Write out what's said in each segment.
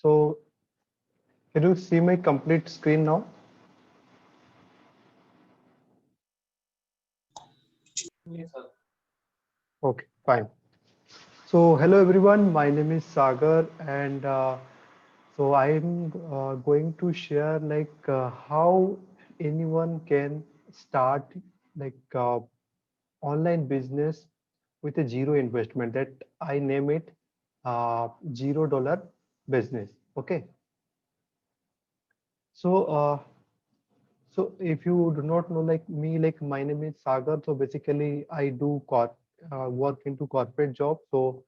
So can you see my complete screen now? Yes, sir. Okay, fine. So hello everyone, my name is Sagar, and so I'm going to share how anyone can start like online business with a zero investment. That I name it $0 business. Okay. So so if you do not know like me, like my name is Sagar. So basically I do work into corporate job. So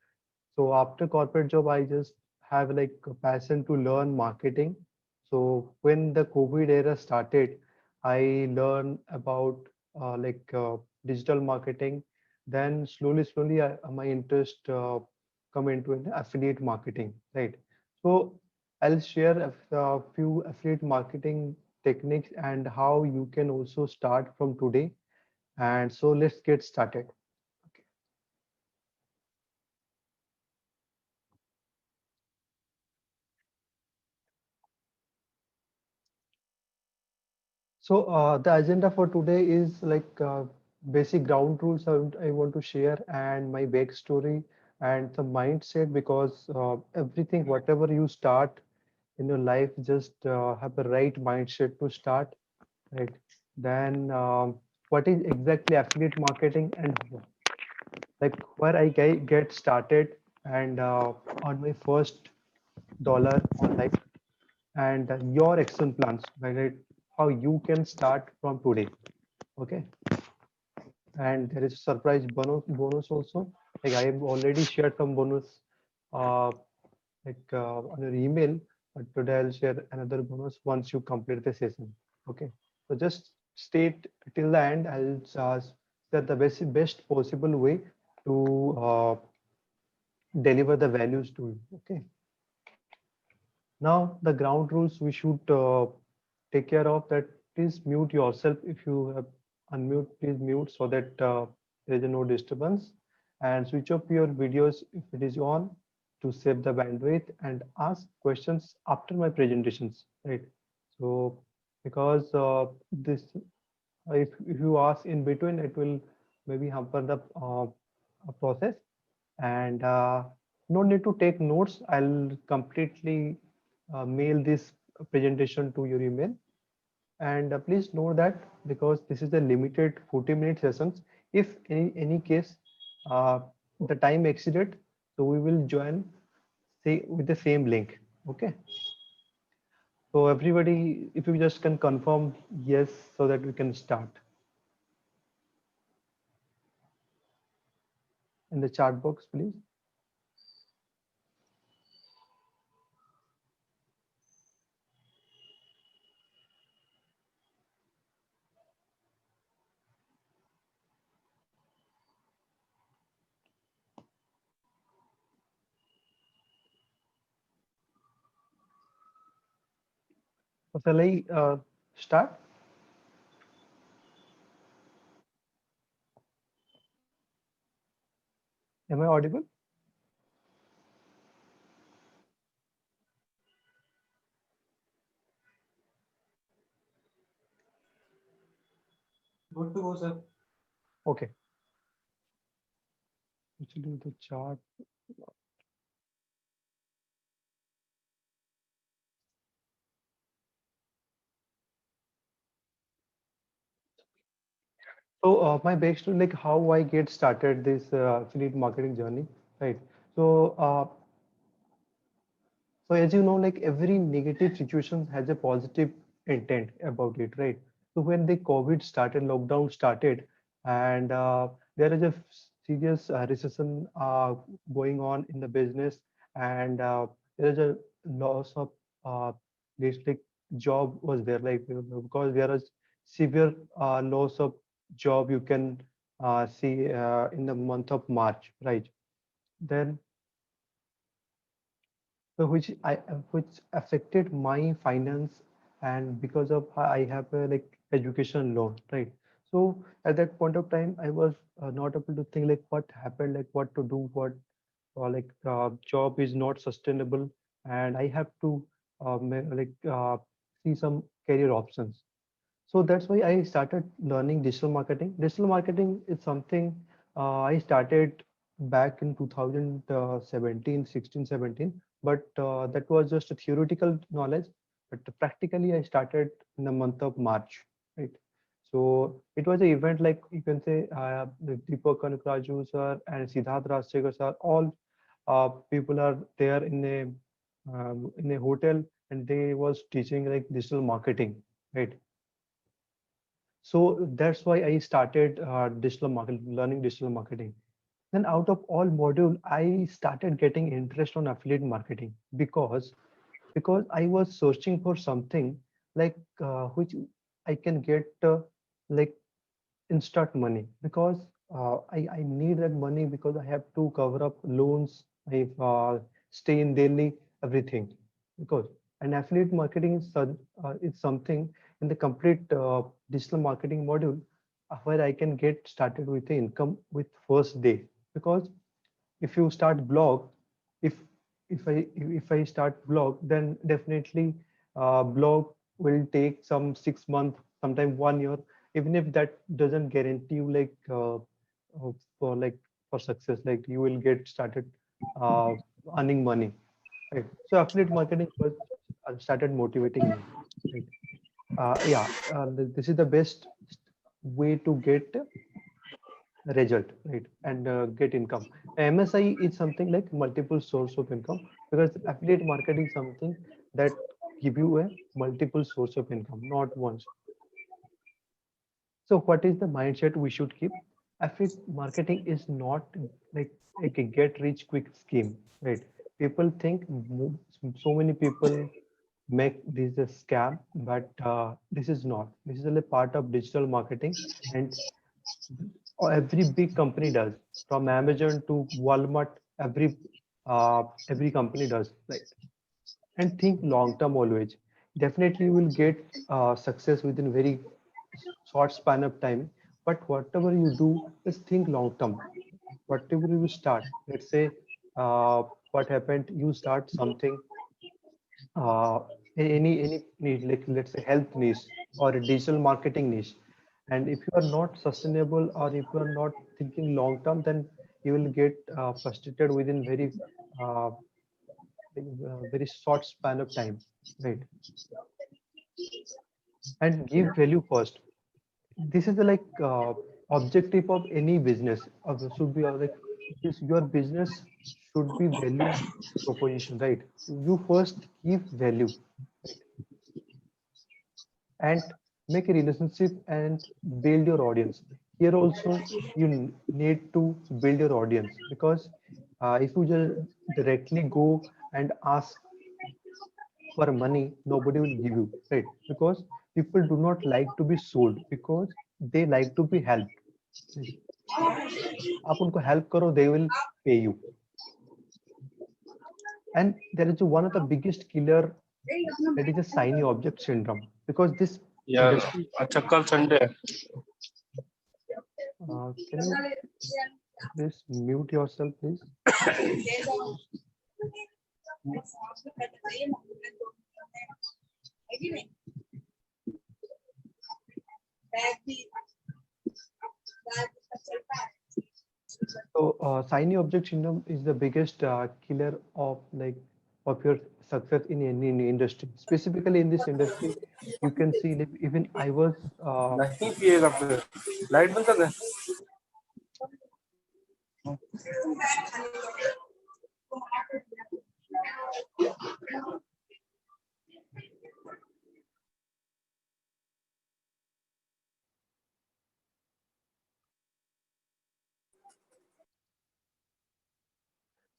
after corporate job, I just have like a passion to learn marketing. So when the COVID era started, I learned about digital marketing. Then slowly, my interest come into an affiliate marketing, right? So I'll share a few affiliate marketing techniques and how you can also start from today. And so let's get started. Okay. So the agenda for today is basic ground rules I want to share and my backstory and the mindset because everything, whatever you start in your life, just have the right mindset to start, right? Then what is exactly affiliate marketing and like where I get started and on my first dollar online and your action plans, right? How you can start from today. Okay, and there is surprise bonus also. Like I have already shared some bonus uh, on your email, but today I'll share another bonus once you complete the session. Okay, so just stay till the end. I'll set the best possible way to deliver the values to you. Okay, now the ground rules we should take care of that. Please mute yourself if you have unmute. Please mute so that there is no disturbance, and switch off your videos if it is on to save the bandwidth and ask questions after my presentations. Right. So because this if you ask in between, it will maybe hamper the process and no need to take notes. I'll completely mail this presentation to your email. And please know that because this is a limited 40-minute sessions, if any case uh, the time exceeded, so we will join say with the same link. Okay. So everybody, if you just can confirm yes, so that we can start in the chat box, please. So shall I start? Am I audible? Good to go, sir. Okay. Actually, the chart. So my backstory, like how I get started this affiliate marketing journey, right? So so as you know, like every negative situation has a positive intent about it, right? So when the COVID started, lockdown started, and there is a serious recession going on in the business, and there is a loss of this like job was there, like because there is severe loss of job you can see in the month of March, right? Then so which affected my finance and because of I have a like education loan, right? So at that point of time, I was not able to think like what happened, like what to do, what or like job is not sustainable. and I have to see some career options. So that's why I started learning digital marketing. Digital marketing is something I started back in 2017, 16, 17, but that was just a theoretical knowledge. But practically, I started in the month of March, right? So it was an event like you can say the Deepak Kanakraju sir and Siddharth Rajsekhar sir, all people are there in a hotel, and they was teaching like digital marketing, right? So that's why I started digital marketing, learning digital marketing. Then out of all module, I started getting interest on affiliate marketing because I was searching for something like which I can get like instant money because I need that money because I have to cover up loans, I stay in daily everything because an affiliate marketing is something in the complete digital marketing module where I can get started with the income with first day because if you start blog if if I start blog then definitely blog will take some 6 months sometime 1 year even if that doesn't guarantee you like for like for success like you will get started uh, earning money, right? So affiliate marketing was started motivating me, right? This is the best way to get result, right? And get income. MSI is something like multiple source of income because affiliate marketing is something that give you a multiple source of income, not once. So what is the mindset we should keep? Affiliate marketing is not like a get rich quick scheme, right? People think so many people make this a scam, but this is not. This is a part of digital marketing, and every big company does, from Amazon to Walmart. Every company does, right? And think long term always. Definitely, you will get success within very short span of time. But whatever you do, just think long term. Whatever you start, let's say, uh, what happened? You start something uh, any niche, like let's say health niche or a digital marketing niche, and if you are not sustainable or if you are not thinking long term, then you will get frustrated within uh, very short span of time, right? And give value first. This is the objective of any business, should be like this, your business should be value proposition, right? You first give value, right? And make a relationship and build your audience. Here also you need to build your audience because if you just directly go and ask for money, nobody will give you, right? Because people do not like to be sold because they like to be helped, right? आप उनको help करो, they will pay you. And there is one of the biggest killer, that is a shiny object syndrome, because this यार industry अच्छा कल Sunday है can you please mute yourself, please? So, shiny object syndrome is the biggest killer of your success in any industry. Specifically in this industry, you can see like, even I was नहीं पिएगा फिर light बंद कर दे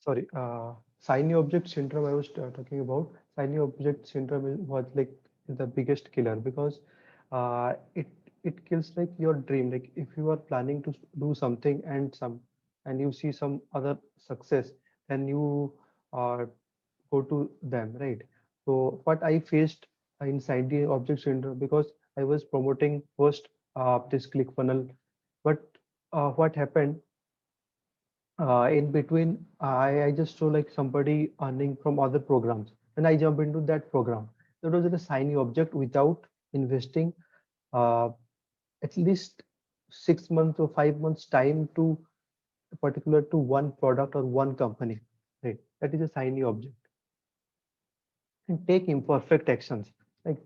sorry, shiny object syndrome. I was talking about shiny object syndrome was like the biggest killer because it kills like your dream. Like if you are planning to do something and you see some other success, then you uh, go to them, right? So what I faced inside the object syndrome because I was promoting first this ClickFunnels, but what happened? In between, I just saw like somebody earning from other programs, and I jump into that program. That was a shiny object without investing uh, at least 6 months or 5 months time to particular to one product or one company. Right, that is a shiny object. And take imperfect actions like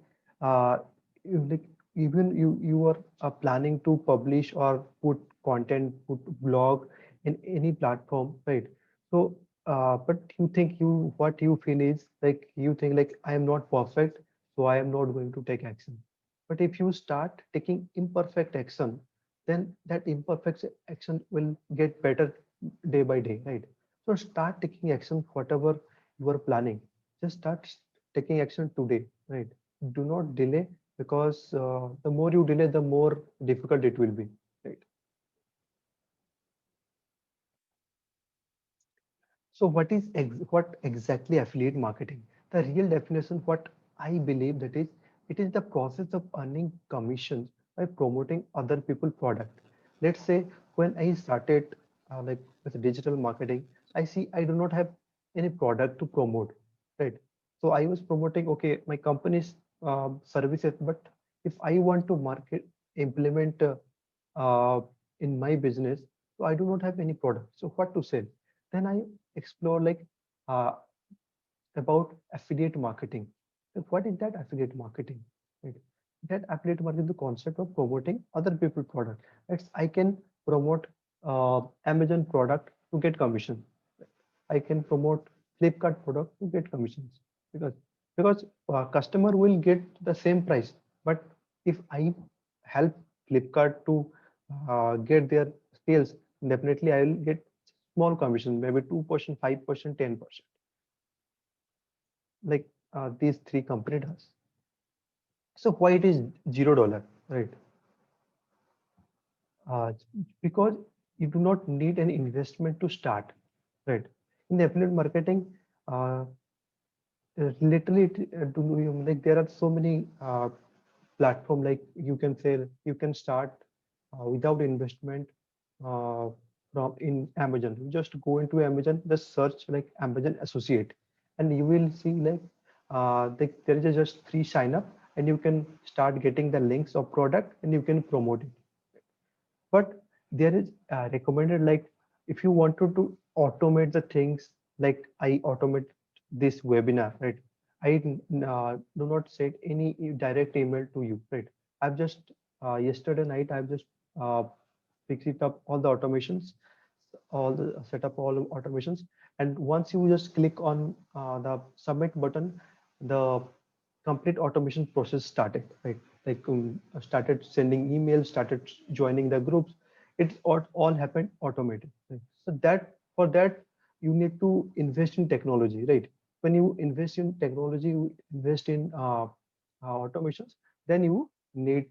uh, like even you are planning to publish or put content, put blog in any platform, right? So but you think you what you feel is like you think like I am not perfect, so I am not going to take action. But if you start taking imperfect action, then that imperfect action will get better day by day, right? So start taking action whatever you are planning. Just start taking action today, right? Do not delay, because the more you delay, the more difficult it will be, right? So what exactly affiliate marketing? The real definition, what I believe that is, it is the process of earning commissions by promoting other people product. Let's say when I started like with digital marketing, I see I do not have any product to promote, right? So I was promoting, okay, my company's services, but if I want to market, implement uh, in my business, so I do not have any product. So what to sell? Then I explore like uh, about affiliate marketing. Like, what is that affiliate marketing? Right? That affiliate marketing is the concept of promoting other people product. It's I can promote Amazon product to get commission. I can promote Flipkart product to get commissions, because customer will get the same price, but if I help Flipkart to get their sales, definitely I will get small commission, maybe 2%, 5%, 10%, like these three company does. So why it is $0, right? Uh, because you do not need an investment to start, right? In the affiliate marketing, uh, literally like there are so many platform, like you can say you can start without investment uh, from in Amazon. You just go into Amazon, just search like Amazon Associate, and you will see like there is a just free sign up, and you can start getting the links of product and you can promote it. But there is recommended, like if you wanted to automate the things, like I automate this webinar, right? I do not send any direct email to you, right? I've just yesterday night I've just uh, fixed it up all the automations, all the set up all automations, and once you just click on the submit button, the complete automation process started, right? Like started sending emails, started joining the groups. It all happened automated, right? So that for that you need to invest in technology, right? When you invest in technology, you invest in automations, then you need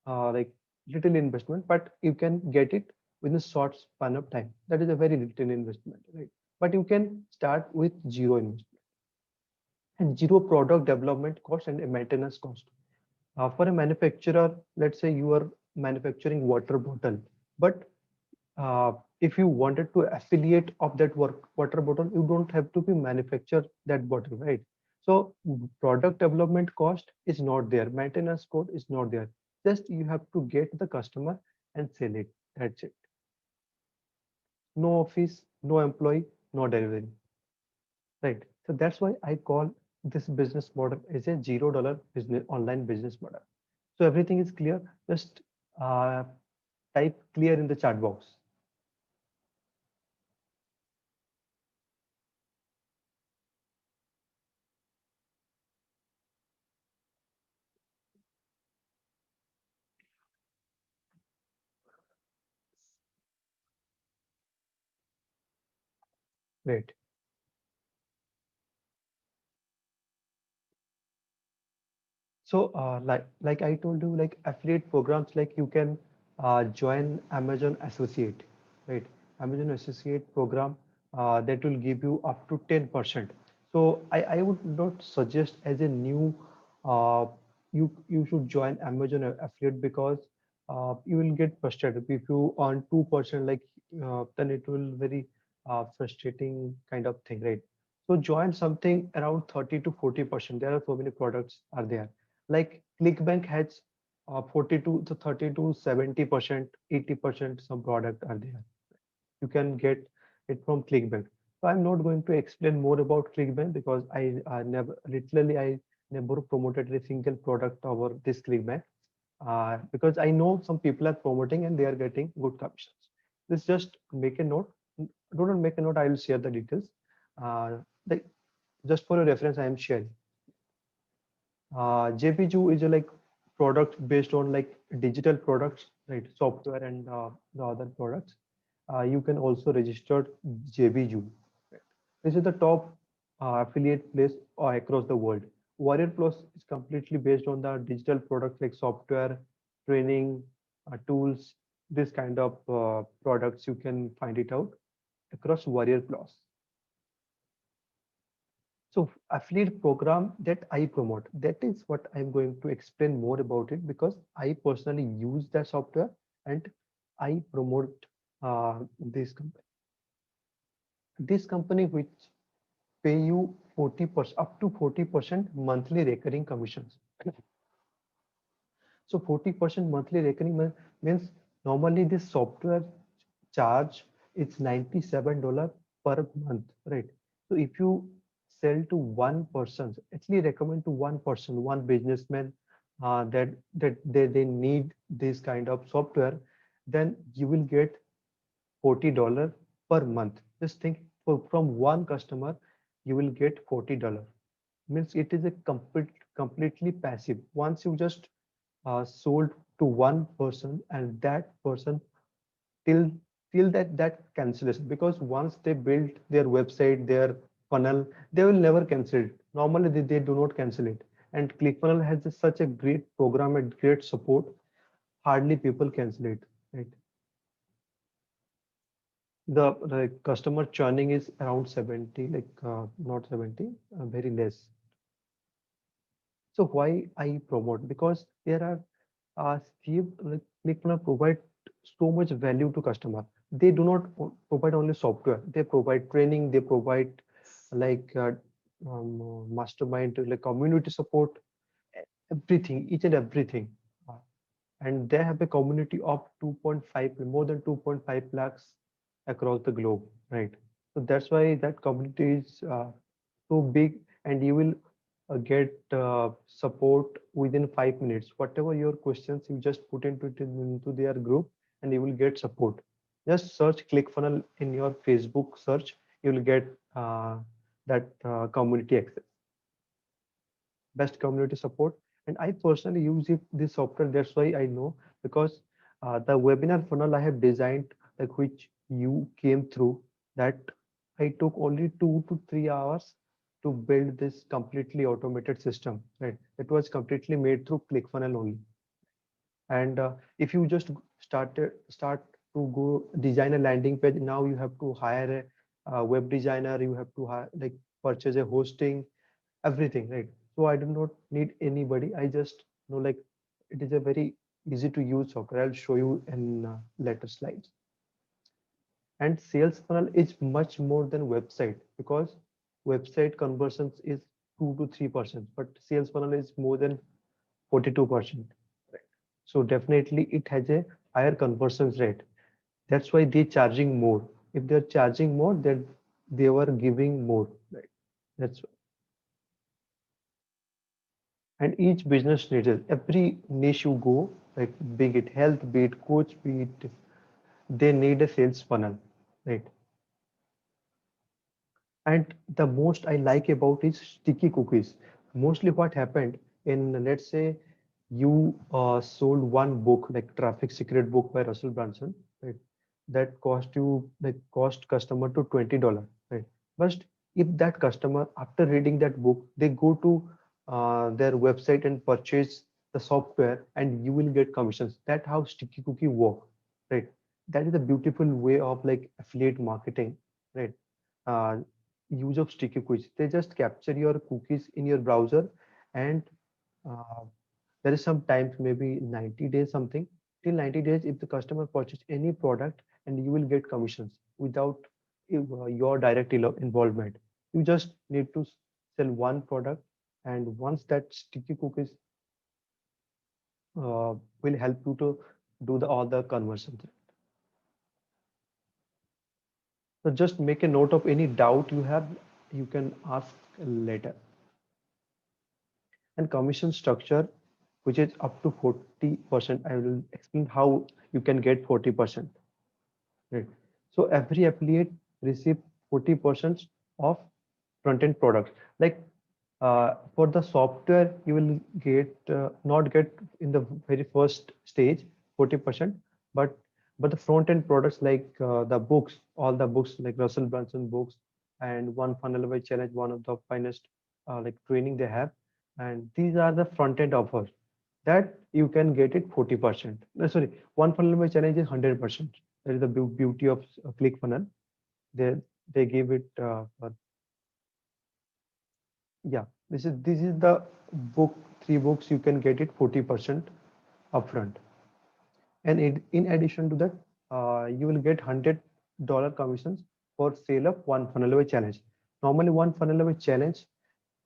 like little investment, but you can get it within a short span of time. That is a very little investment, right? But you can start with zero investment and zero product development cost and a maintenance cost. For a manufacturer, let's say you are manufacturing water bottle, but if you wanted to affiliate of that water bottle, you don't have to be manufacture that bottle, right? So product development cost is not there, maintenance cost is not there. Just you have to get the customer and sell it. That's it. No office, no employee, no delivery, right? So that's why I call this business model as a $0 business online business model. So everything is clear. Just uh, type clear in the chat box. Great. So like I told you, like affiliate programs, like you can join Amazon Associate, right? Amazon Associate program that will give you up to 10%. So I would not suggest as a new you should join Amazon affiliate, because you will get frustrated if you earn 2%, like then it will very frustrating kind of thing, right? So join something around 30 to 40%. There are so many products are there. Like ClickBank has 42 to 30 to 70%, 80% some product are there. You can get it from ClickBank. So I'm not going to explain more about ClickBank because I never literally I never promoted a single product over this ClickBank because I know some people are promoting and they are getting good commissions. This just make a note. Do not make a note. I will share the details. Uh, like just for a reference, I am sharing. JPG is a like product based on like digital products, right? Software and the other products. You can also register JBU. Right? This is the top affiliate place across the world. Warrior Plus is completely based on the digital products like software, training, tools, this kind of products you can find it out across Warrior Plus. So affiliate program that I promote, that is what I'm going to explain more about it because I personally use that software and I promote this company. This company which pay you 40% up to 40% monthly recurring commissions. So 40% monthly recurring means normally this software charge is $97 per month, right? So if you sell to one person, actually recommend to one person, one businessman they need this kind of software, then you will get $40 per month. Just think from one customer, you will get $40. Means it is a completely passive. Once you just sold to one person and that person till that cancellation because once they build their website their funnel they will never cancel it normally they do not cancel it and ClickFunnels has such a great program and great support hardly people cancel it, right? The customer churning is around 70 like not 70 very less. So why I promote? Because there are Steve like ClickFunnels provide so much value to customer. They do not provide only software. They provide training. They provide like mastermind, like community support, everything, each and everything. Uh, And they have a community of 2.5, more than 2.5 lakhs across the globe, right? So that's why that community is so big, and you will get support within 5 minutes. Whatever your questions, you just put into their group, and you will get support. Just search ClickFunnels in your Facebook search. You will get that community access, best community support. And I personally use this software. That's why I know because the webinar funnel I have designed, like which you came through, that I took only 2 to 3 hours to build this completely automated system. Right, it was completely made through ClickFunnels only. And if you just start to go design a landing page, now you have to hire a web designer. You have to hire, like purchase a hosting everything, right? So I do not need anybody. I just know like it is a very easy to use software. I'll show you in later slides. And sales funnel is much more than website because website conversions is 2 to 3%, but sales funnel is more than 42%. Right. So definitely it has a higher conversions rate. That's why they're charging more. If they're charging more, then they were giving more. Right. That's and each business needs it. Every niche you go, like be it health, be it coach, be it, they need a sales funnel, right? And the most I like about is sticky cookies. Mostly what happened in, let's say you sold one book like Traffic Secret book by Russell Brunson, right? That cost you like cost customer to $20, right? But if that customer after reading that book, they go to their website and purchase the software, and you will get commissions. That how sticky cookie work, right? That is a beautiful way of like affiliate marketing, right? Uh, use of sticky cookies. They just capture your cookies in your browser, and uh, there is some times maybe 90 days something till 90 days if the customer purchase any product, and you will get commissions without your direct involvement. You just need to sell one product, and once that sticky cookies will help you to do all the conversions. So just make a note of any doubt you have. You can ask later. And commission structure, which is up to 40%. I will explain how you can get 40%. Right. So every affiliate receive 40% of front-end products. Like for the software, you will get not get in the very first stage 40%, but the front-end products like the books, all the books like Russell Brunson books and One Funnel Away Challenge, one of the finest like training they have, and these are the front-end offers that you can get it 40%. No, sorry, One Funnel Away Challenge is 100%. That is the beauty of ClickFunnels. They they give it yeah, this is the book, three books you can get it 40% upfront. And in addition to that, you will get $100 commissions for sale of One Funnel Away Challenge. Normally, One Funnel Away Challenge,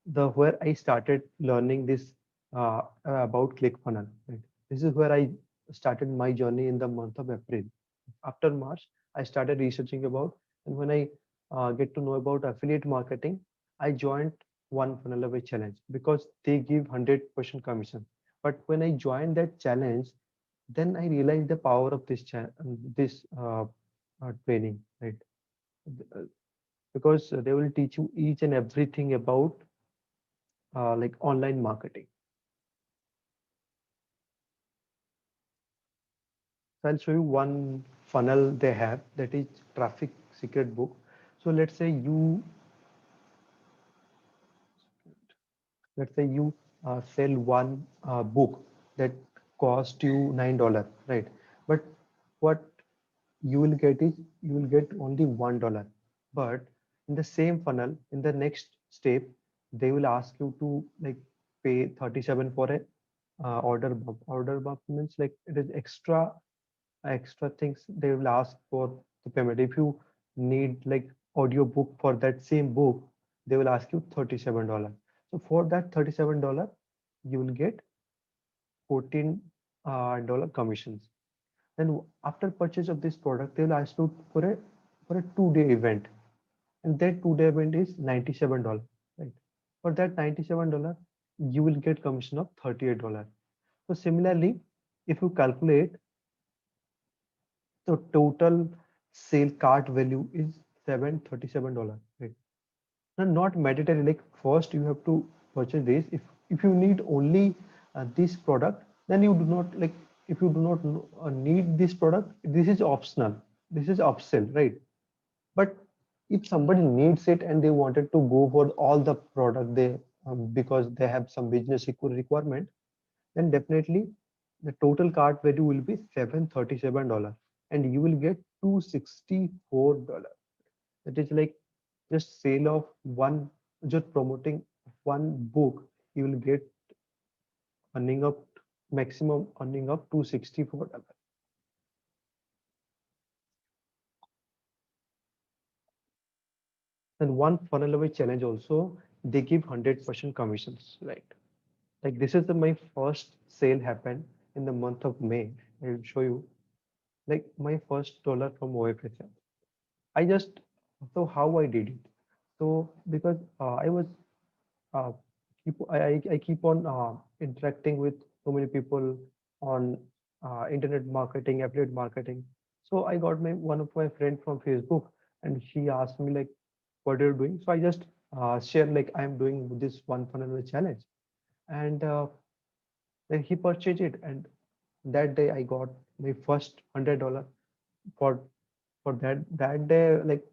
the where I started learning this about ClickFunnels. Right? This is where I started my journey in the month of April. After March, I started researching about, and when I get to know about affiliate marketing, I joined One Funnel Away Challenge because they give 100% commission. But when I joined that challenge, then I realized the power of this training, right? Uh, Because they will teach you each and everything about like online marketing. So I'll show you one funnel they have, that is traffic secret book. So let's say you sell one book that cost you $9, right? But what you will get is you will get only $1. But in the same funnel, in the next step, they will ask you to like pay 37 for a order bump. Order bump means like it is extra things they will ask for the payment. If you need like audio book for that same book, they will ask you $37. So for that $37, you will get $14 commissions. Then after purchase of this product, they will ask you for a 2-day event, and that 2-day event is $97. Right? For that $97, you will get commission of $38. So similarly, if you calculate, the total sale cart value is $737. Right? Now, not mandatory. Like first, you have to purchase this. If you need only this product, then you do not like. If you do not need this product, this is optional. This is upsell, right? But if somebody needs it and they wanted to go for all the product they because they have some business requirement, then definitely the total cart value will be $737, and you will get $264. That is like just sale of one, just promoting one book, you will get earning up maximum earning of $264. And one funnel away challenge also, they give 100% commissions, right? Like this is my first sale happened in the month of May. I will show you like my first dollar from OFSL. I just so how I did it. So because I was uh, I keep on interacting with so many people on internet marketing, affiliate marketing. So I got my one of my friend from Facebook, and she asked me like, "What are you doing?" So I just share like I'm doing this one funnel challenge, and then he purchased it, and that day I got my first $100 for that day. Like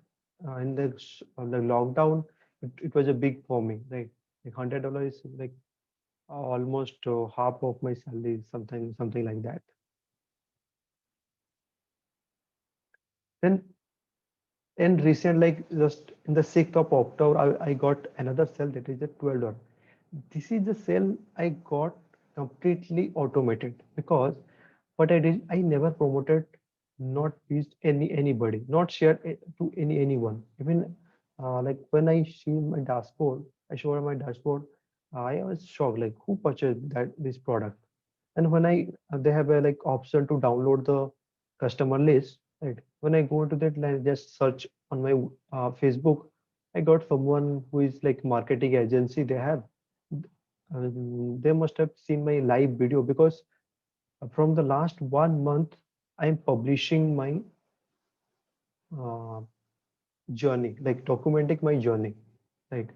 in the lockdown, it was a big for me. Like $100 is like almost half of my salary, something like that. Then in recent, like just in the 6th of October, I got another sale that is at $12. This is the sale I got completely automated because what I did, I never promoted not pleased anybody, not share to anyone. Even like when I see my dashboard, I show my dashboard, I was shocked, like who purchased that this product. And when I they have a like option to download the customer list, right? When I go to that, like just search on my Facebook, I got someone who is like marketing agency. They have they must have seen my live video because from the last 1 month I'm publishing my uh, journey, like documenting my journey, right?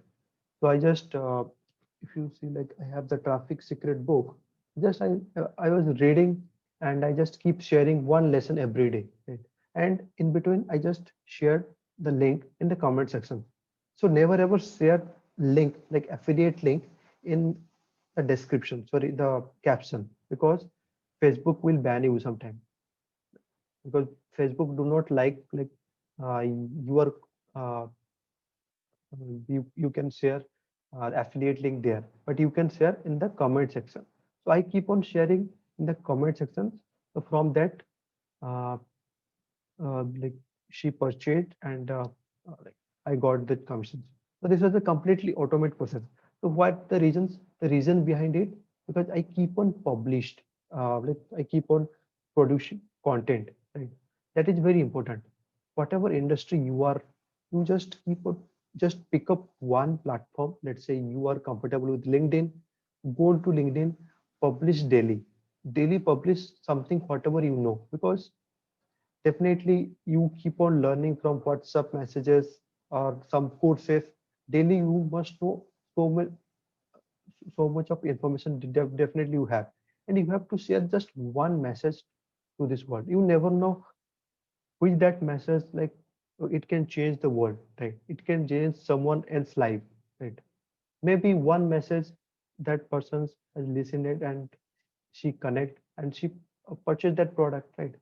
So I just if you see, like I have the traffic secret book, just I was reading, and I just keep sharing one lesson every day, right? And in between I just shared the link in the comment section. So never ever share link like affiliate link in the description, sorry, the caption, because Facebook will ban you sometime, because Facebook do not like your uh, you can share affiliate link there, but you can share in the comment section. So I keep on sharing in the comment sections. So from that, uh, like she purchased, and like I got the commissions. So this was a completely automated process. So what the reasons? The reason behind it, because I keep on published, like I keep on producing content, right? That is very important. Whatever industry you are, you just keep on, just pick up one platform. Let's say you are comfortable with LinkedIn, go to LinkedIn, publish daily. Daily publish something, whatever you know, because definitely you keep on learning from WhatsApp messages or some courses. Daily you must know so much, so much of information. Definitely you have, and you have to share just one message to this world. You never know which that message, like it can change the world, right? It can change someone else's life, right? Maybe one message that person has listened it, and she connect, and she purchase that product, right?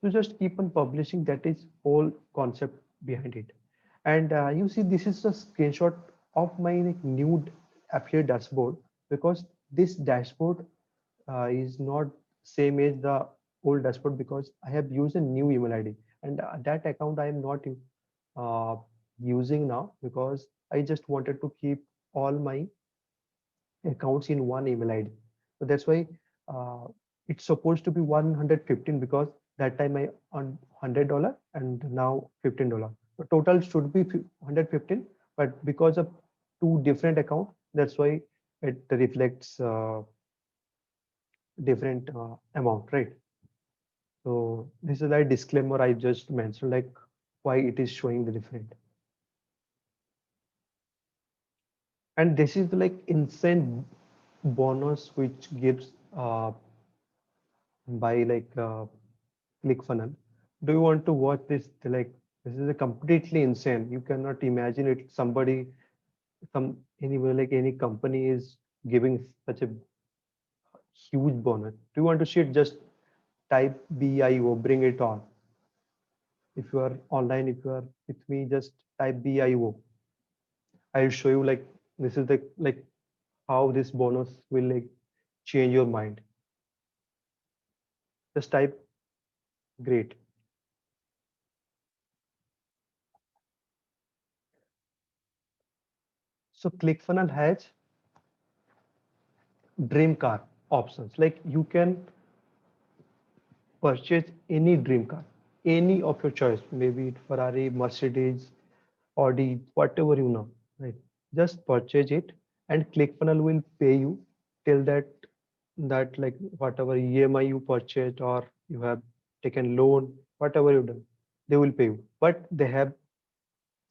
So just keep on publishing. That is whole concept behind it. And you see, this is a screenshot of my like, new affiliate dashboard, because this dashboard is not same as the old dashboard, because I have used a new email ID, and that account I am not uh, using now, because I just wanted to keep all my accounts in one email ID. So that's why uh, it's supposed to be 115, because that time I earned $100 and now $15. The total should be 115, but because of two different account, that's why it reflects different amount, right? So this is like disclaimer I just mentioned, like why it is showing the different. And this is like insane bonus which gives by like ClickFunnels. Do you want to watch this? Like this is a completely insane. You cannot imagine it. Somebody, some anywhere, like any company is giving such a huge bonus. Do you want to see it? Just type BIO, bring it on. If you are online, if you are with me, just type BIO. I'll show you like this is the like how this bonus will like change your mind. Just type great. So ClickFunnels has dream car options. Like you can purchase any dream car, any of your choice, maybe it Ferrari, Mercedes, Audi, whatever you know, right? Just purchase it, and ClickFunnels will pay you till that like whatever EMI you purchased, or you have taken loan, whatever you done, they will pay you. But they have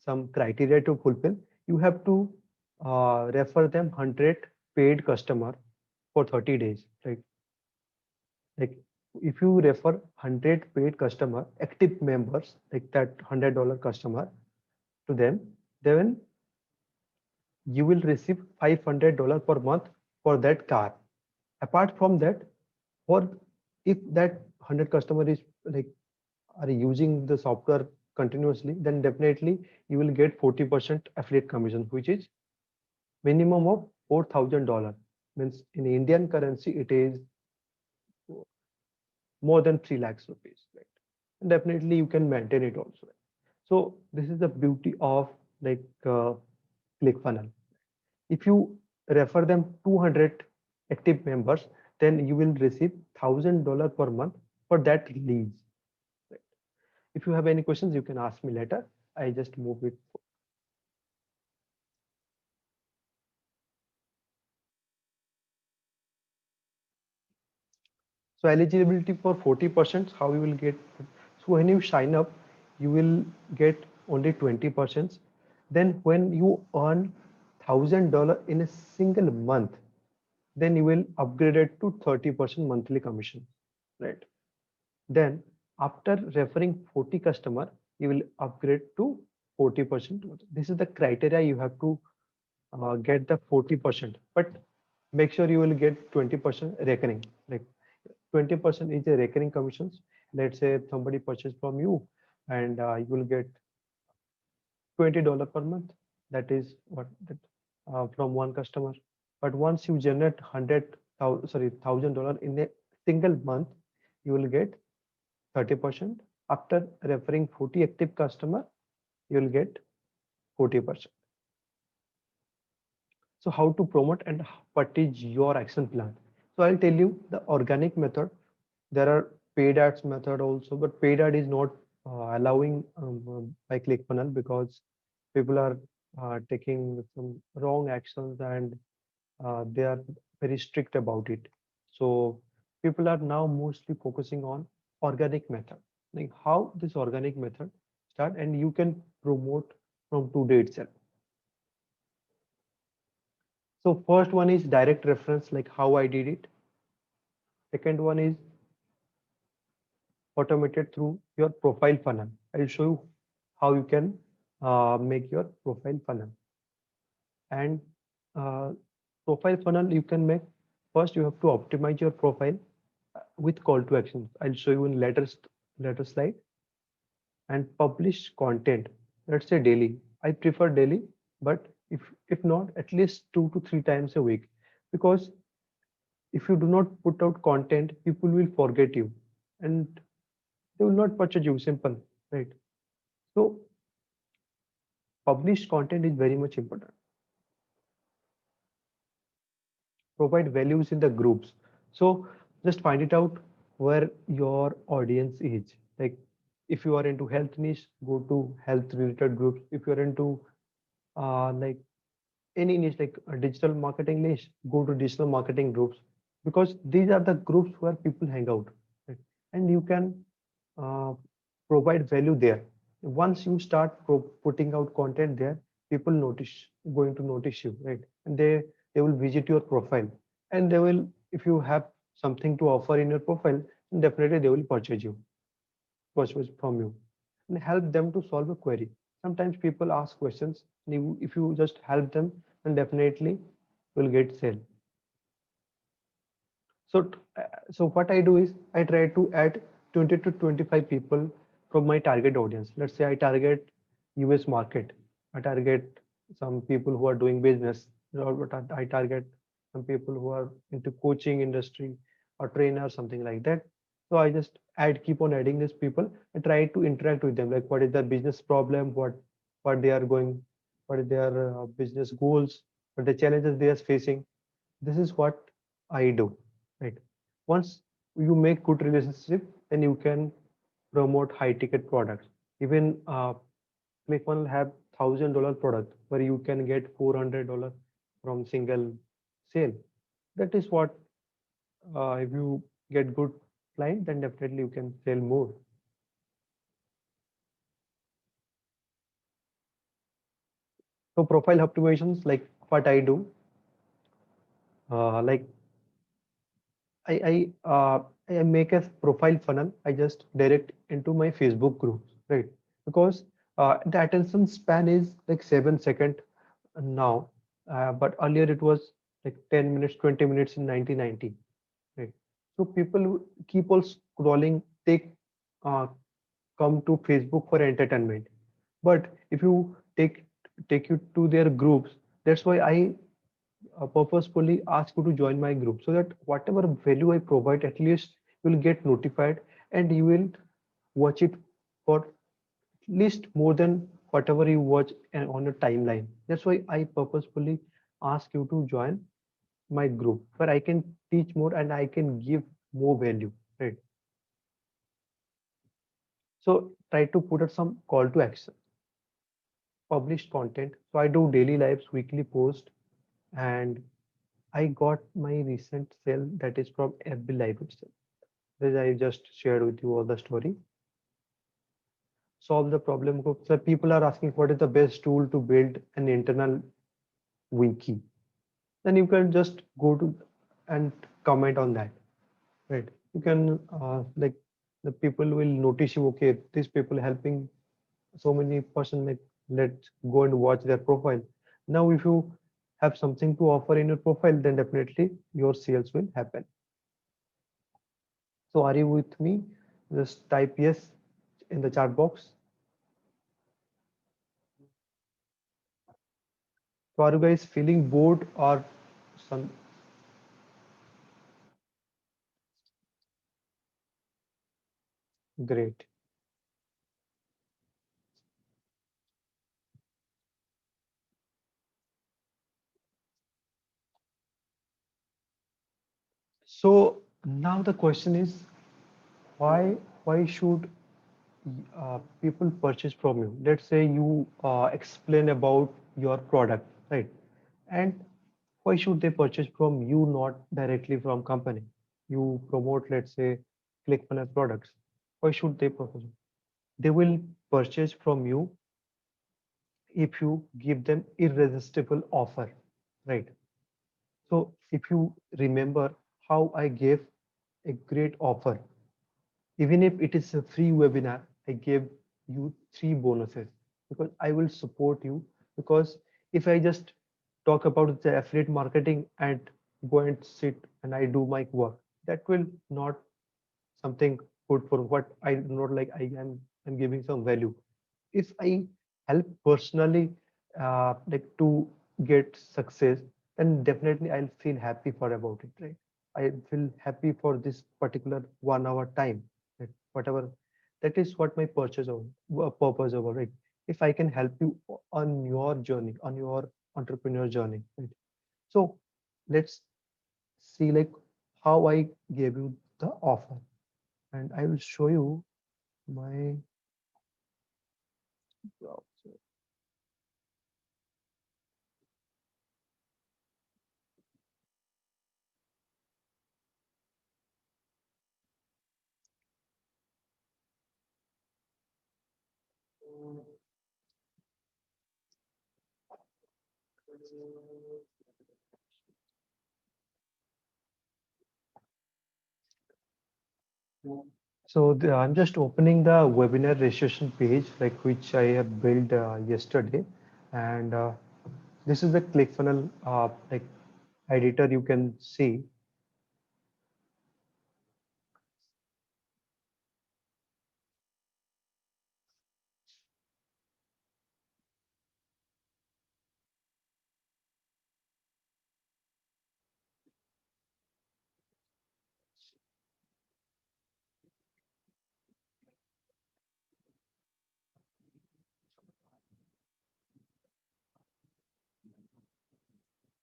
some criteria to fulfill. You have to refer them 100 paid customer for 30 days, right? Like if you refer 100 paid customer, active members, like that $100 customer to them, then you will receive $500 per month for that car. Apart from that, for if that 100 customer is like are using the software continuously, then definitely you will get 40% affiliate commission, which is minimum of $4,000. Means in Indian currency, it is more than 3 lakhs rupees, right? definitely you can maintain it also. So this is the beauty of like ClickFunnels. If you refer them 200 active members, then you will receive $1,000 per month for that leads. Right. If you have any questions, you can ask me later. I just move it. So eligibility for 40%, how you will get. So when you sign up, you will get only 20%. Then when you earn $1,000 in a single month, then you will upgrade it to 30% monthly commission, right? Then after referring 40 customer, you will upgrade to 40%. This is the criteria you have to get the 40%, but make sure you will get 20% recurring. Like 20% is a recurring commissions. Let's say somebody purchased from you and you will get $20 per month. That is what that from one customer. But once you generate $100,000 in a single month, you will get 30%. After referring 40 active customer, you will get 40%. So how to promote and what is your action plan? So I'll tell you the organic method. There are paid ads method also, but paid ad is not allowing by ClickFunnels because people are taking some wrong actions and they are very strict about it. So people are now mostly focusing on organic method, like how this organic method start, and you can promote from today itself. So first one is direct reference, like how I did it. Second one is automated through your profile funnel. I'll show you how you can make your profile funnel. And uh, profile funnel you can make, first you have to optimize your profile with call to action. I'll show you in later slide. And publish content, let's say daily. I prefer daily, but if not, at least 2 to 3 times a week, because if you do not put out content, people will forget you and they will not purchase you. Simple, right? So published content is very much important. Provide values in the groups. So just find it out where your audience is. Like if you are into health niche, go to health related groups. If you're into like any niche like a digital marketing niche, go to digital marketing groups, because these are the groups where people hang out, right? And you can uh, provide value there. Once you start putting out content there, people going to notice you, right? And they will visit your profile, and they will, if you have something to offer in your profile, definitely they will purchase from you, and help them to solve a query. Sometimes people ask questions, and if you just help them, then definitely will get sale. So, so what I do is I try to add 20 to 25 people from my target audience. Let's say I target US market. I target some people who are doing business. But I target some people who are into coaching industry or trainer, something like that. So I just keep on adding these people and try to interact with them. Like what is their business problem, what they are going, what is their business goals, what the challenges they are facing. This is what I do, right? Once you make good relationship, then you can promote high ticket products. Even ClickFunnels have $1,000 product where you can get $400 from single sale. That is what if you get good client, then definitely you can sell more. So profile optimizations, like what I do, like I make a profile funnel. I just direct into my Facebook groups, right? Because the attention span is like 7 seconds now, but earlier it was like 10 minutes, 20 minutes in 1990, right? So people keep on scrolling, take uh, come to Facebook for entertainment. But if you take you to their groups, that's why I purposefully ask you to join my group, so that whatever value I provide, at least you will get notified and you will watch it for at least more than whatever you watch on a timeline. That's why I purposefully ask you to join my group where I can teach more and I can give more value, right? So try to put up some call to action, published content. So I do daily lives, weekly post, and I got my recent sale that is from FB Live itself. As I just shared with you all the story. Solve the problem group. So people are asking what is the best tool to build an internal wiki. Then you can just go to and comment on that, right? You can like the people will notice you. Okay, these people helping so many person. Like let's go and watch their profile. Now, if you have something to offer in your profile, then definitely your sales will happen. So are you with me? Just type yes in the chat box. So are you guys feeling bored or some great? So now the question is why should people purchase from you? Let's say you explain about your product, right? And why should they purchase from you, not directly from company? You promote, let's say, ClickFunnels products. Why should they purchase? They will purchase from you if you give them irresistible offer, right? So if you remember how I gave a great offer, even if it is a free webinar, I gave you three bonuses because I will support you. Because if I just talk about the affiliate marketing and go and sit and I do my work, that will not something good for what I not like. I'm giving some value. If I help personally like to get success, then definitely I'll feel happy for about it, right? I feel happy for this particular 1 hour time, right? Whatever that is what my purpose of right. If I can help you on your journey, on your entrepreneur journey, right? So let's see like how I gave you the offer, and I will show you my browser. So I'm just opening the webinar registration page, like which I have built yesterday, and this is the ClickFunnels like editor. You can see.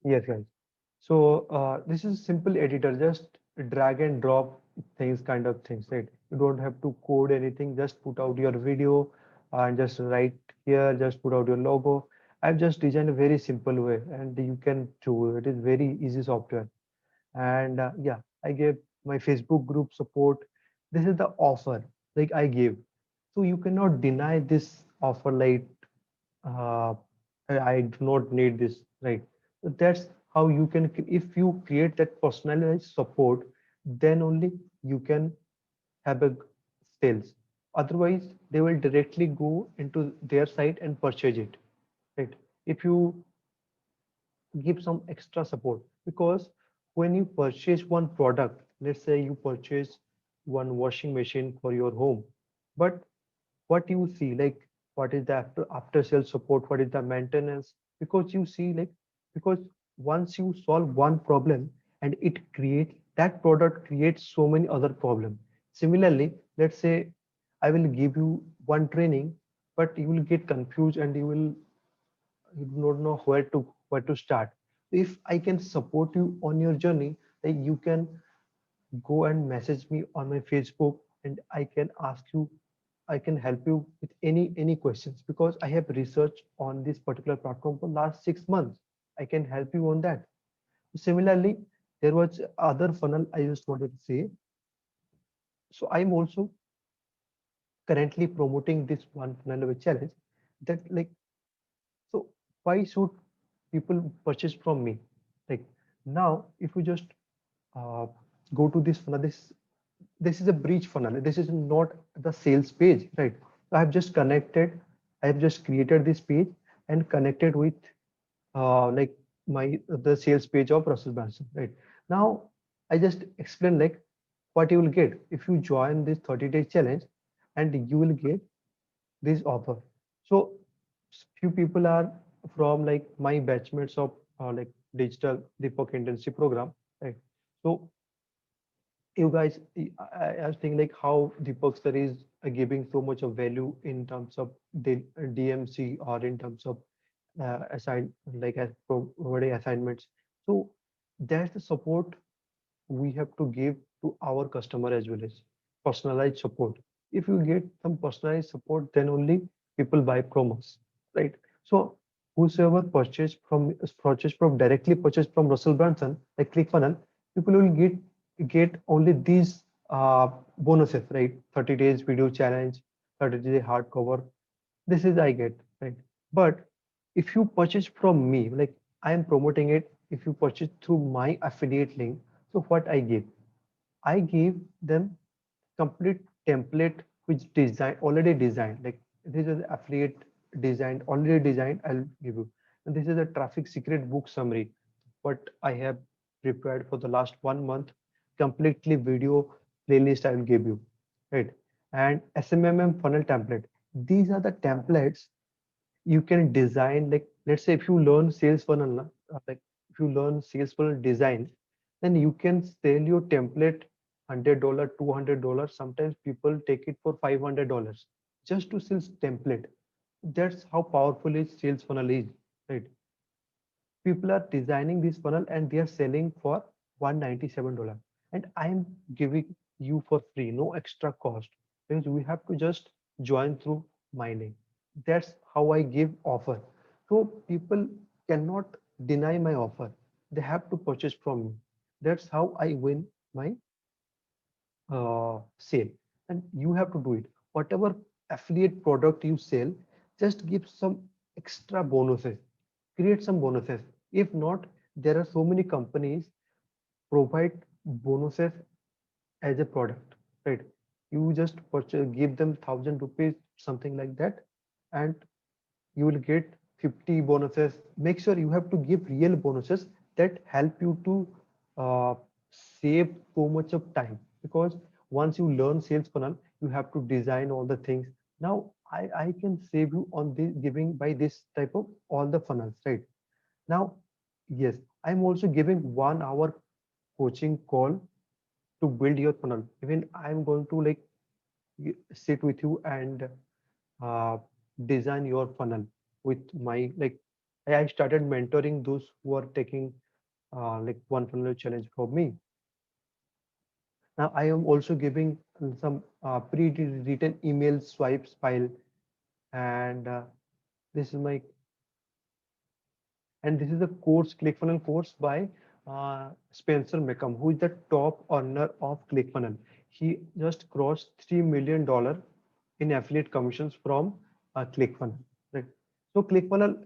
Yes, guys. So this is simple editor, just drag and drop things, kind of things, right? You don't have to code anything. Just put out your video and just write here. Just put out your logo. I've just designed a very simple way, and you can do it. Is very easy software. And yeah, I gave my Facebook group support. This is the offer like I gave. So you cannot deny this offer like uh, I do not need this, right? So that's how you can, if you create that personalized support, then only you can have a sales. Otherwise, they will directly go into their site and purchase it, right? If you give some extra support, because when you purchase one product, let's say you purchase one washing machine for your home, but what you see like what is the after sales support, what is the maintenance, because you see like because once you solve one problem and it create that product creates so many other problems. Similarly, let's say I will give you one training, but you will get confused and you do not know where to start. If I can support you on your journey, like you can go and message me on my Facebook, and I can ask you, I can help you with any questions, because I have researched on this particular platform for last 6 months. I can help you on that. Similarly, there was other funnel I just wanted to say. So I'm also currently promoting this one funnel of a challenge, that like, so why should people purchase from me? Like, now if you just uh, go to this funnel, this is a breach funnel, this is not the sales page, right? So I have just created this page and connected with like my the sales page of Russell Brunson, right? Now I just explain like what you will get if you join this 30-day challenge, and you will get this offer. So few people are from like my batchmates of like digital Deepak internship program, right? So you guys, I was thinking like how Deepak sir is giving so much of value in terms of the DMC, or in terms of as providing assignments. So that's the support we have to give to our customer as well, as personalized support. If you get some personalized support, then only people buy from us, right? So whosoever purchase from directly purchase from Russell Brunson, like ClickFunnels, people will get only these bonuses, right? 30 days video challenge, 30-day hardcover. This is I get, right? But if you purchase from me, like I am promoting it, if you purchase through my affiliate link, so what I give them complete template which design already designed. Like this is affiliate designed, already designed. I'll give you. And this is a traffic secret book summary. What I have prepared for the last 1 month, completely video playlist I will give you. Right. And SMMM funnel template. These are the templates you can design. Like let's say if you learn sales funnel like if you learn sales funnel design, then you can sell your template $100, $200. Sometimes people take it for $500 just to sell template. That's how powerful is sales funnel is, right? People are designing this funnel and they are selling for $197, and I'm giving you for free, no extra cost, because we have to just join through my link. That's how I give offer. So people cannot deny my offer, they have to purchase from me. That's how I win my sale. And you have to do it. Whatever affiliate product you sell, just give some extra bonuses, create some bonuses. If not, there are so many companies provide bonuses as a product, right? You just purchase, give them 1,000 rupees, something like that, and you will get 50 bonuses. Make sure you have to give real bonuses that help you to uh, save so much of time, because once you learn sales funnel, you have to design all the things. Now I can save you on this giving by this type of all the funnels, right? Now, yes, I'm also giving 1 hour coaching call to build your funnel. Even I'm going to like sit with you and uh, design your funnel with my like I started mentoring those who are taking like one funnel challenge from me. Now I am also giving some pre-written email swipes file, and this is my and this is the course, ClickFunnels course by Spencer McCum, who is the top earner of ClickFunnels. He just crossed $3 million in affiliate commissions from ClickFunnels. Right. So ClickFunnels,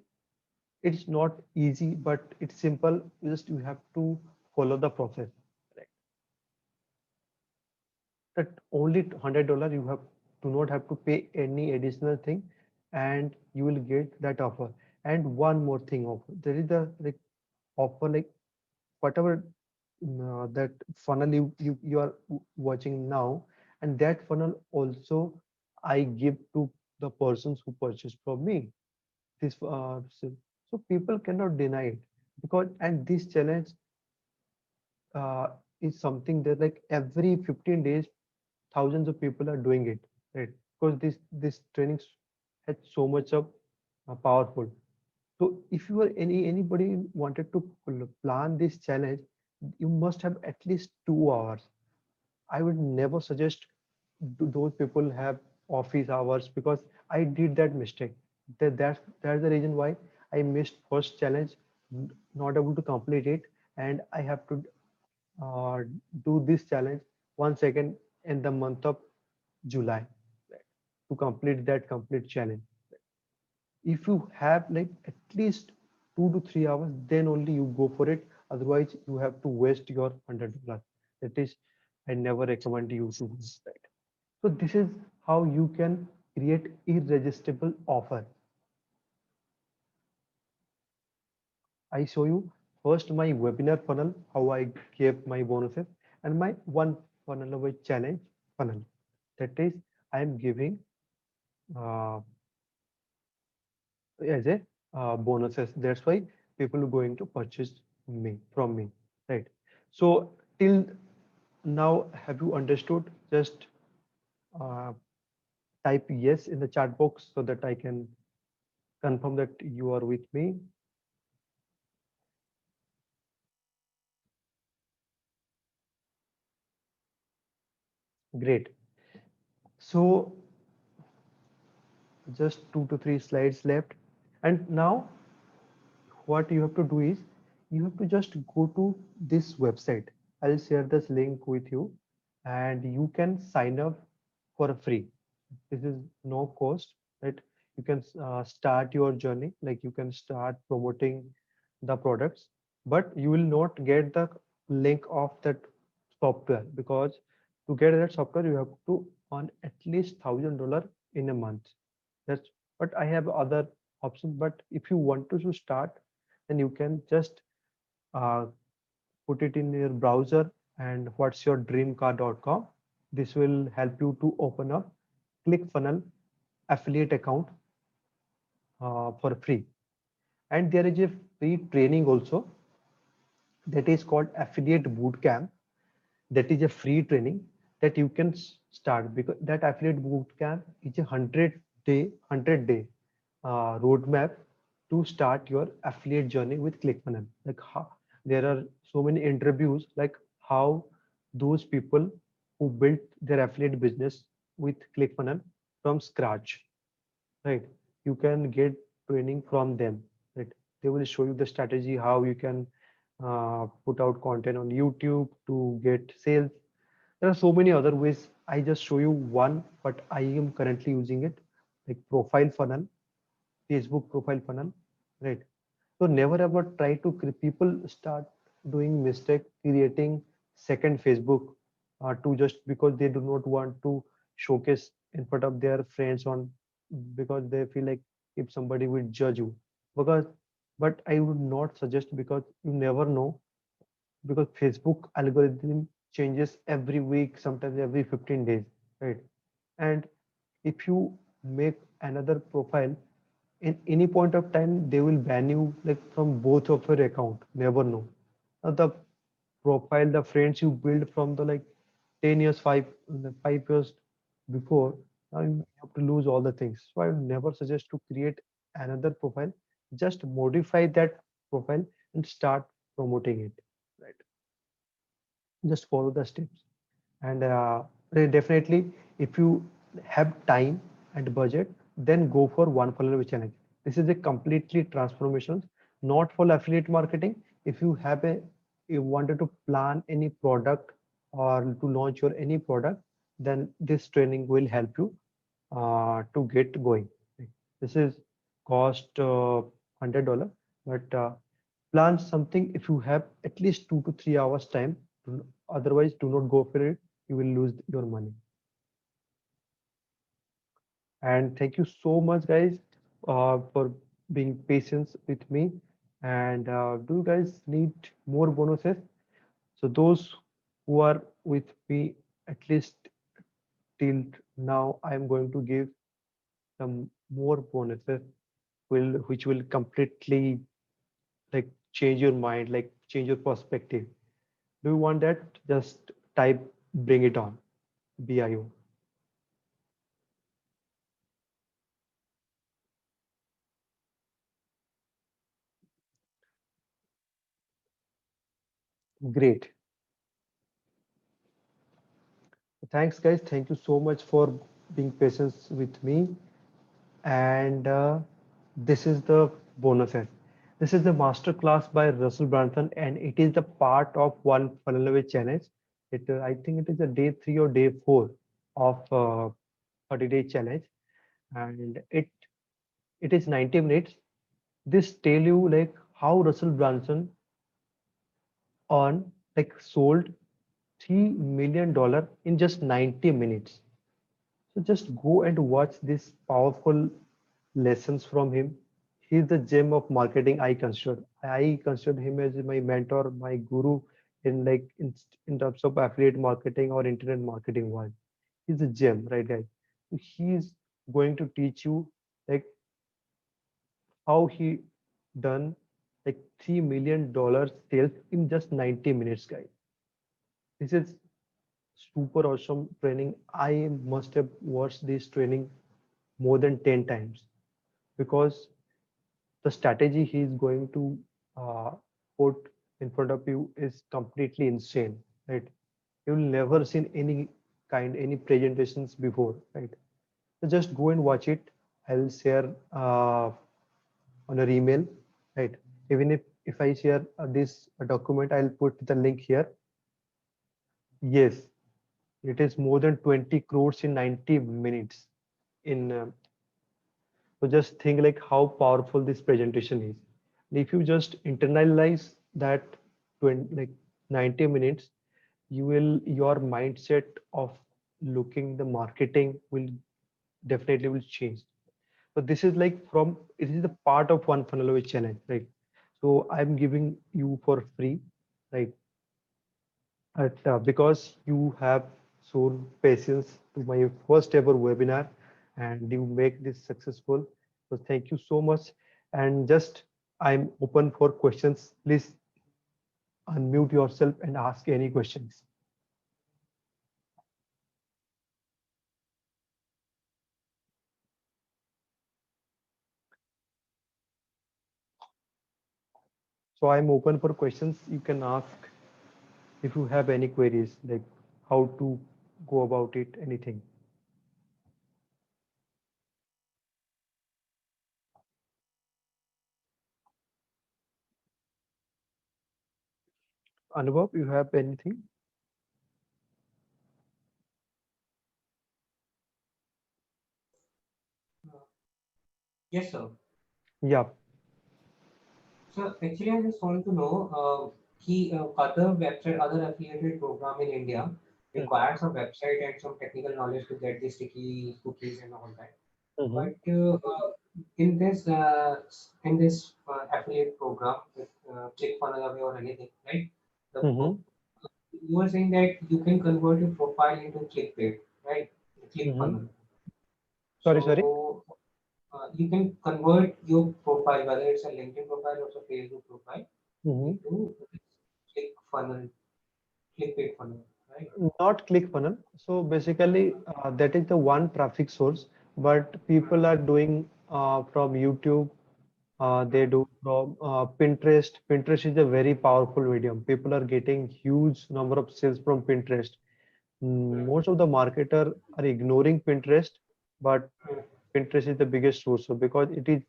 it's not easy, but it's simple. Just you have to follow the process. Right. That only $100 you have do not have to pay any additional thing, and you will get that offer. And one more thing offer. There is the like offer like whatever that funnel you are watching now, and that funnel also I give to the persons who purchase from me. This so people cannot deny it, because and this challenge uh, is something that like every 15 days thousands of people are doing it, right? because this training had so much of powerful. So if you are anybody wanted to plan this challenge, you must have at least 2 hours. I would never suggest those people have office hours, because I did that mistake. That's the reason why I missed first challenge, not able to complete it, and I have to uh, do this challenge once again in the month of July, right, to complete that complete challenge. If you have like at least 2 to 3 hours, then only you go for it. Otherwise, you have to waste your $100. That is, I never recommend you to do that. So this is how you can create irresistible offer. I show you first my webinar funnel, how I gave my bonuses, and my one funnel away challenge funnel. That is, I am giving uh, as a bonuses. That's why people are going to purchase me from me, right? So till now, have you understood? Just uh, type yes in the chat box so that I can confirm that you are with me. Great. So just 2 to 3 slides left. And now what you have to do is you have to just go to this website. I'll share this link with you, and you can sign up for free. This is no cost, right? You can start your journey, like you can start promoting the products, but you will not get the link of that software, because to get that software you have to earn at least $1,000 in a month. That's, but I have other options. But if you want to start, then you can just uh, put it in your browser and what's your dreamcar.com. This will help you to open up ClickFunnels affiliate account for free. And there is a free training also, that is called affiliate bootcamp. That is a free training that you can start, because that affiliate bootcamp is a 100 day roadmap to start your affiliate journey with ClickFunnels. Like how, there are so many interviews, like how those people who built their affiliate business with ClickFunnels from scratch, right? You can get training from them, right? They will show you the strategy, how you can put out content on YouTube to get sales. There are so many other ways. I just show you one, but I am currently using it, like profile funnel, Facebook profile funnel, right? So never ever try to people start doing mistake creating second Facebook to just because they do not want to showcase in front of their friends on, because they feel like if somebody will judge you, because, but I would not suggest, because you never know, because Facebook algorithm changes every week, sometimes every 15 days, right? And if you make another profile in any point of time, they will ban you like from both of your account. Never know. Now the profile, the friends you build from the like 10 years, 5 years before, now you have to lose all the things. So I would never suggest to create another profile. Just modify that profile and start promoting it. Right. Just follow the steps. And definitely, if you have time and budget, then go for one follower challenge. This is a completely transformational, not for affiliate marketing. If you have a, you wanted to plan any product or to launch your any product, then this training will help you to get going. This is cost $100, but plan something if you have at least 2 to 3 hours time. Otherwise, do not go for it. You will lose your money. And thank you so much, guys, for being patient with me. And do you guys need more bonuses? So those who are with me at least till now, I am going to give some more bonuses, will which will completely like change your mind, like change your perspective. Do you want that? Just type bring it on, BIO. Great. Thanks, guys. Thank you so much for being patient with me. And this is the bonuses. This is the master class by Russell Brunson, and it is the part of one funnel away challenge. I think it is a day 3 or day 4 of 30-day challenge, and it is 90 minutes. This tell you like how Russell Brunson on like sold $3 million in just 90 minutes. So just go and watch this powerful lessons from him. He's the gem of marketing I consider. I consider him as my mentor, my guru in in terms of affiliate marketing or internet marketing world. He's a gem, right, guys? He's going to teach you like how he done like $3 million sales in just 90 minutes, guys. This is super awesome training. I must have watched this training more than 10 times because the strategy he is going to uh, put in front of you is completely insane, right? You'll never seen any presentations before, right? So just go and watch it. I'll share on your email, right? Even if I share this document, I'll put the link here. Yes, it is more than 20 crores in 90 minutes. In So just think like how powerful this presentation is. And if you just internalize that 20, like 90 minutes, your mindset of looking the marketing will definitely will change. So this is like from it is the part of one funnel away challenge, right? So I'm giving you for free, right? Because you have shown patience to my first ever webinar and you make this successful. So thank you so much. And just I'm open for questions. Please unmute yourself and ask any questions. So I'm open for questions. You can ask if you have any queries, like how to go about it, anything. Anubhav, you have anything? Yes, sir. Yeah. So actually, I just want to know, other website, other affiliated program in India requires a website and some technical knowledge to get the sticky cookies and all that. Mm-hmm. But in this affiliate program with ClickFunnels or anything, right? The Mm-hmm. you were saying that you can convert your profile into ClickBait, right? The Mm-hmm. ClickFunnels. Sorry. So you can convert your profile, whether it's a LinkedIn profile or a Facebook profile, Mm-hmm. into click funnel, clickbait funnel, right? Not ClickFunnels. So basically, that is the one traffic source, but Mm, people are doing from YouTube. They mm, do from Pinterest. Pinterest is a very powerful medium. People are getting huge number of sales from Pinterest. mm, Most of the marketer are ignoring Pinterest, but mm, Pinterest is the biggest source. So because it is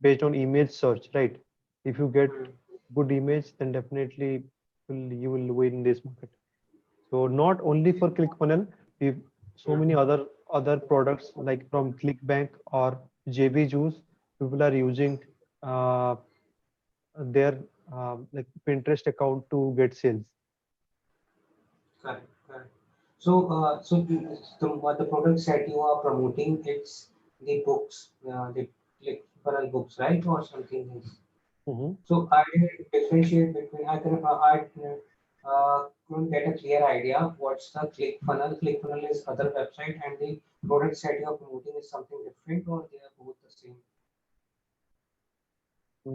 based on image search, right? If you get mm, good image, then definitely you will win this market. So not only for ClickFunnels, we so mm. many other products like from ClickBank or JB Juice, people are using uh, their like Pinterest account to get sales. Correct, correct. So the products that you are promoting, it's the books, the click funnel books, right, or something else. Mhm. So I differentiate between I couldn't get a clear idea what's the ClickFunnels. ClickFunnels is other website and the products that you are promoting is something different or they are both the same.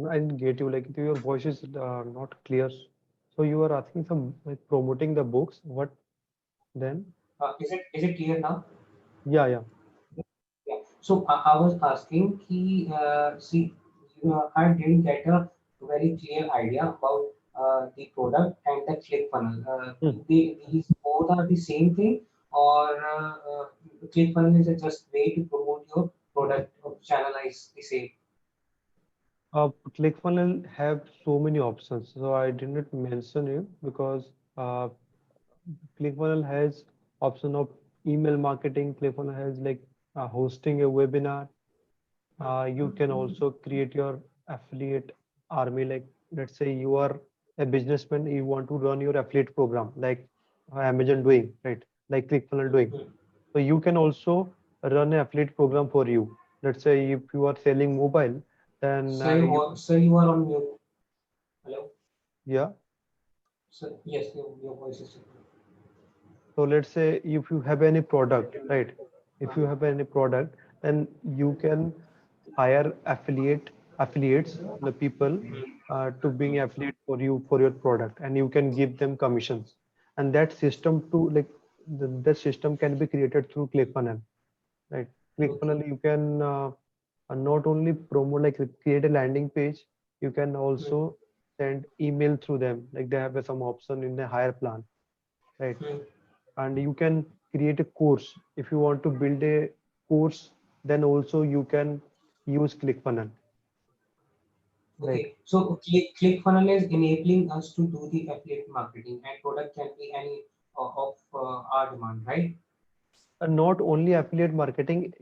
I didn't get you. Like your voice is not clear. So you are asking some like promoting the books. What then? Is it clear now? Yeah. Yeah. So I was asking, I didn't get a very clear idea about the product and the ClickFunnels. Hmm. These both are the same thing, or ClickFunnels is just way to promote your product or channelize the same. ClickFunnels have so many options, so I didn't mention it because uh, ClickFunnels has option of email marketing. ClickFunnels has like hosting a webinar. You can also create your affiliate army. Like let's say you are a businessman, you want to run your affiliate program, like Amazon doing, right? Like ClickFunnels doing. Hmm. So you can also run an affiliate program for you. Let's say if you are selling mobile, then you Sir, you are on mute. Hello. yeah. Sir, yes, your voice is. So let's say if you have any product, right? If you have any product, then you can hire affiliates, the people to being affiliate for you for your product, and you can give them commissions. And that system to like the system can be created through ClickFunnels, right? Okay. ClickFunnels you can not only promote like create a landing page, you can Hmm. also send email through them. Like they have some option in the higher plan, right? Hmm. And you can create a course if you want to build a course, then also you can use ClickFunnels, right? Okay, so ClickFunnels is enabling us to do the affiliate marketing, and product can be any of our demand, right? And not only affiliate marketing,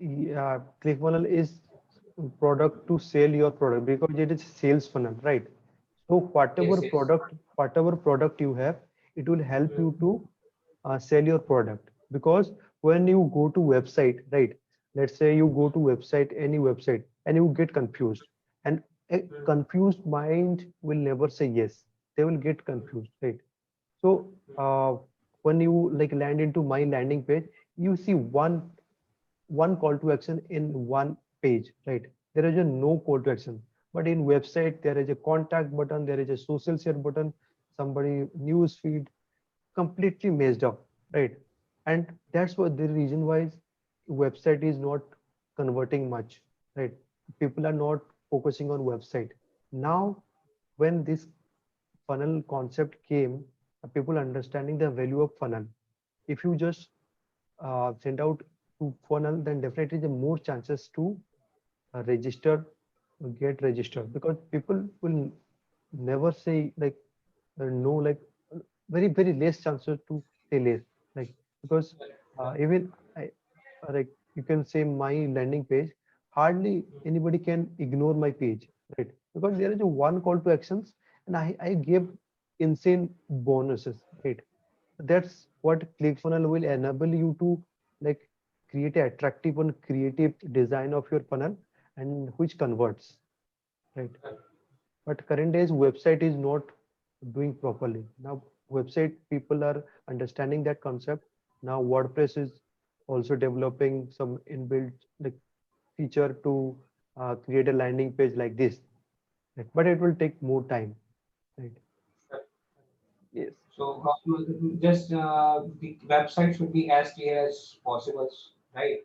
ClickFunnels is product to sell your product because it is sales funnel, right? So Yes, yes. whatever product you have, it will help Hmm. you to sell your product. Because when you go to website, right? Let's say you go to website, any website, and you get confused, and a Hmm. confused mind will never say yes. They will get confused, right? So when you like land into my landing page, you see one call to action in one page, right? There is a no call to action. But in website, there is a contact button, there is a social share button, somebody news feed, completely messed up, right? And that's what the reason why website is not converting much, right? People are not focusing on website. Now, when this funnel concept came, people understanding the value of funnel. If you just send out to funnel, then definitely the more chances to register, get registered, because people will never say like no, like very less chances to say less, like because even I like you can say my landing page, hardly anybody can ignore my page, right? Because there is a one call to actions, and I give insane bonuses, right? That's what ClickFunnels will enable you to like create a attractive and creative design of your funnel, and which converts, right? But current days website is not doing properly. Now website people are understanding that concept. Now WordPress is also developing some inbuilt like feature to create a landing page like this, right? But it will take more time, right? Yes. So just the website should be as clear as possible, right?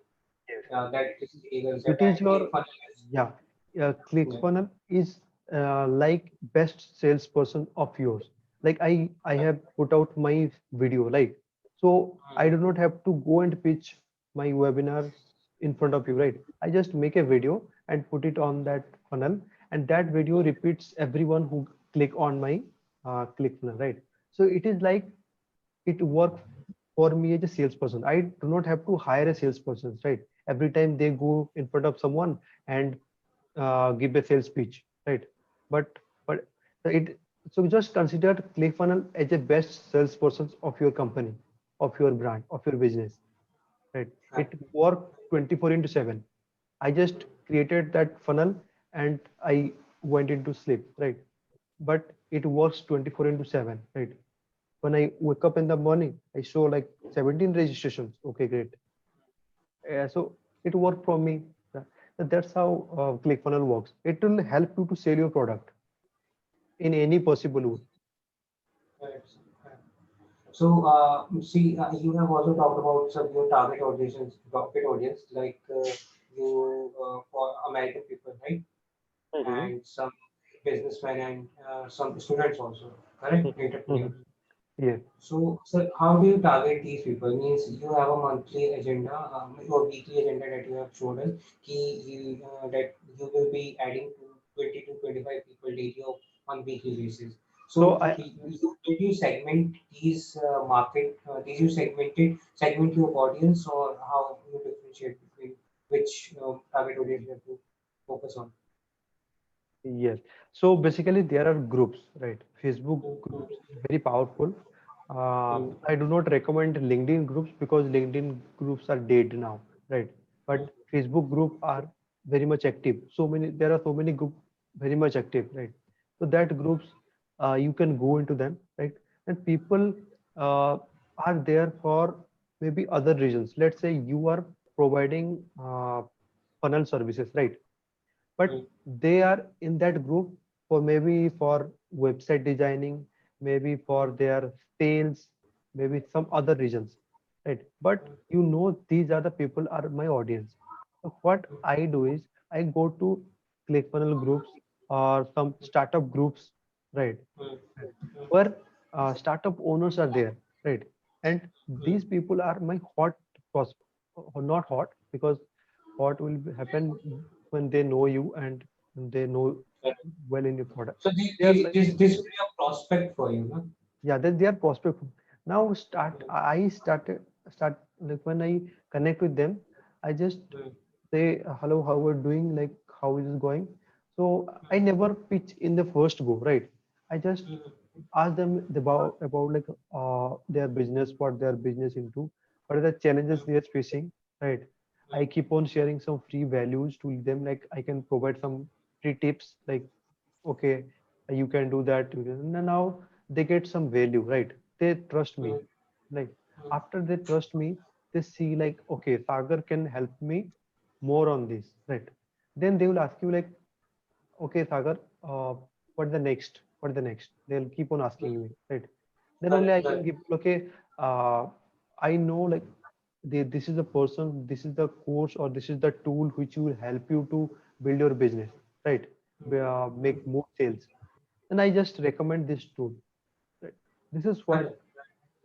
Yes. That is the legal step, It is and your ClickFunnels is yeah. yeah. ClickFunnels is like best salesperson of yours. Like I have put out my video, like so I do not have to go and pitch my webinar in front of you, right? I just make a video and put it on that funnel, and that video repeats everyone who click on my ClickFunnels, right? So it is like it works for me as a salesperson. I do not have to hire a salesperson, right? Every time they go in front of someone and give a sales pitch, right? But it so just consider ClickFunnels as a best salesperson of your company, of your brand, of your business, right? Right. It work 24 into 7. I just created that funnel and I went into sleep, right? But it works 24 into 7, right? When I wake up in the morning, I show like 17 registrations. Okay, great. So it worked for me. Uh, That's how ClickFunnels works. It will help you to sell your product in any possible way. Correct, sir. Correct. So, see, you have also talked about some your target audience, like you for American people, right? Mhm. And some businessmen and some students also, correct? Entrepreneur. Mhm. Yes. So, sir, how do you target these people? Means you have a monthly agenda or weekly agenda that you have showed us that you will be adding to 20 to 25 people daily on weekly basis. So So, did you segment these did you segment your audience, or how you differentiate between which target audience you have to focus on? yes. So basically there are groups, right? Facebook Mm, mm, groups very powerful. mm, I do not recommend LinkedIn groups because LinkedIn groups are dead now, right? mm, But Facebook group are very much active. There are so many group very much active, right? So that groups, you can go into them, right? And people uh, are there for maybe other reasons. Let's say you are providing funnel services, right? But mm, they are in that group for maybe for website designing, maybe for their sales, maybe some other reasons, right? But these are the people are my audience. So what I do is I go to ClickFunnels groups or some startup groups, right? mm, mm, Where startup owners are there, right? And mm, these people are my hot pros, not hot because what will happen when they know you and they know mm. well in your product. So They are like, this will be a prospect for you, no? yeah, they are prospect. Now I start like when I connect with them, I just Mm, say hello, how we're doing, like how is it going. So I never pitch in the first go, right? I just mm, ask them about like their business, what their business into, what are the challenges mm, they are facing, right? I mm, keep on sharing some free values to them, like I can provide some free tips, like okay, you can do that. And now they get some value, right? They trust me. mm, Like mm, after they trust me, they see like okay, Sagar can help me more on this, right? Then they will ask you like, okay, Sagar, what the next? What the next? They'll keep on mm. asking me, right? Then only Correct, I can correct. give, okay, uh, I know like this is the person, this is the course, or this is the tool which will help you to build your business, right? Mm, Make more sales. And I just recommend this tool, right? This is what correct.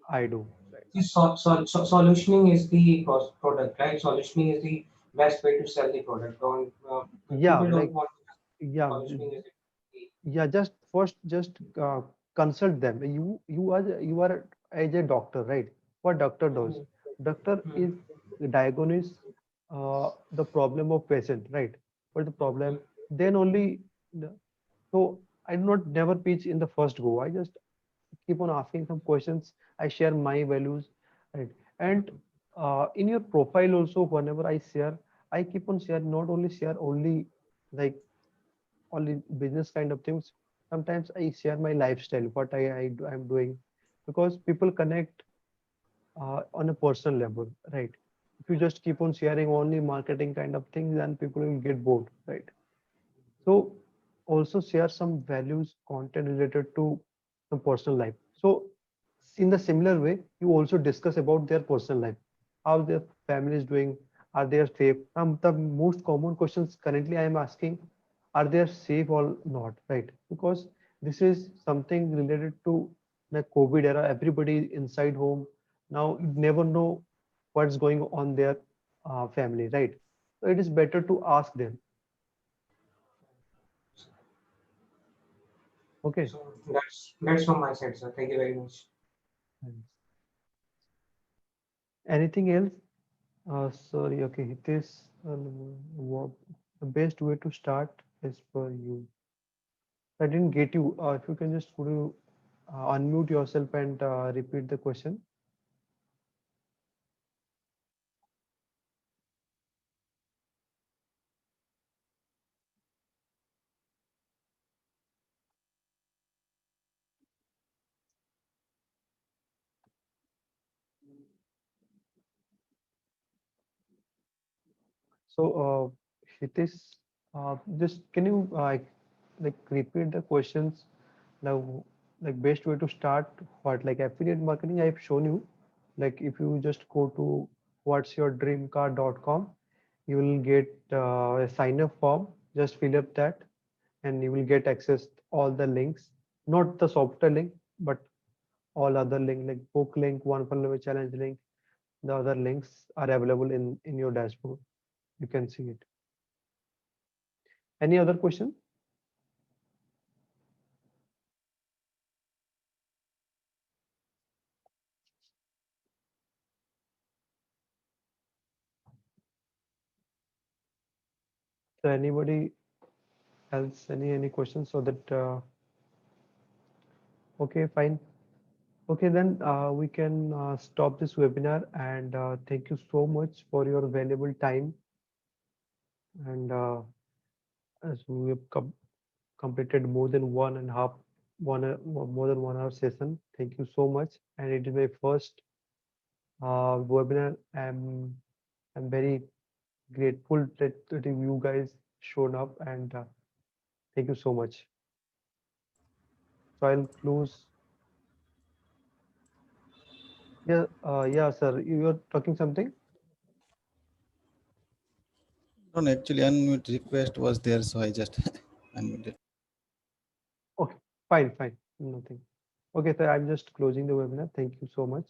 I do, right? This solutioning is the product, right? Solutioning is the best way to sell the product. Don't Yeah, people like, don't want yeah, solutioning is the yeah, just first just consult them. You are as a doctor, right? What doctor does? mm, Doctor mm, is diagnose the problem of patient, right? What the mm, problem? Then only so I do not never pitch in the first go. I just keep on asking some questions. I share my values, right? And in your profile also, whenever I share, I keep on share, not only share only like only business kind of things. Sometimes I share my lifestyle, what I'm doing, because people connect on a personal level, right? If you just keep on sharing only marketing kind of things, then people will get bored, right? So also share some values, content related to some personal life. So in the similar way, you also discuss about their personal life, how their family is doing, are they safe? The most common questions currently I am asking, are they safe or not, right? Because this is something related to the COVID era. Everybody inside home. Now you never know what's going on their family, right? So it is better to ask them. Okay. so that's from my side, sir. Thank you very much. Anything else? Sorry, okay, Hitesh, what the best way to start is for you. I didn't get you. If you can just could you unmute yourself and repeat the question? So, Hitesh, just can you like repeat the questions now? Like best way to start what like affiliate marketing I've shown you. Like if you just go to whatsyourdreamcar.com, you will get a sign up form. Just fill up that and you will get access all the links, not the software link, but all other link like book link, one for level challenge link, the other links are available in your dashboard. You can see it. Any other question? So anybody else, any questions? So that okay, fine. Okay, then we can stop this webinar, and thank you so much for your valuable time. And as we have completed more than more than 1 hour session. Thank you so much. And it is my first webinar. I'm very grateful that you guys showed up, and thank you so much. So I'll close. Yeah, yeah, sir. You were talking something? No, actually, unmute request was there, so I just unmuted. Okay, fine, fine. Nothing. Okay, so I'm just closing the webinar. Thank you so much.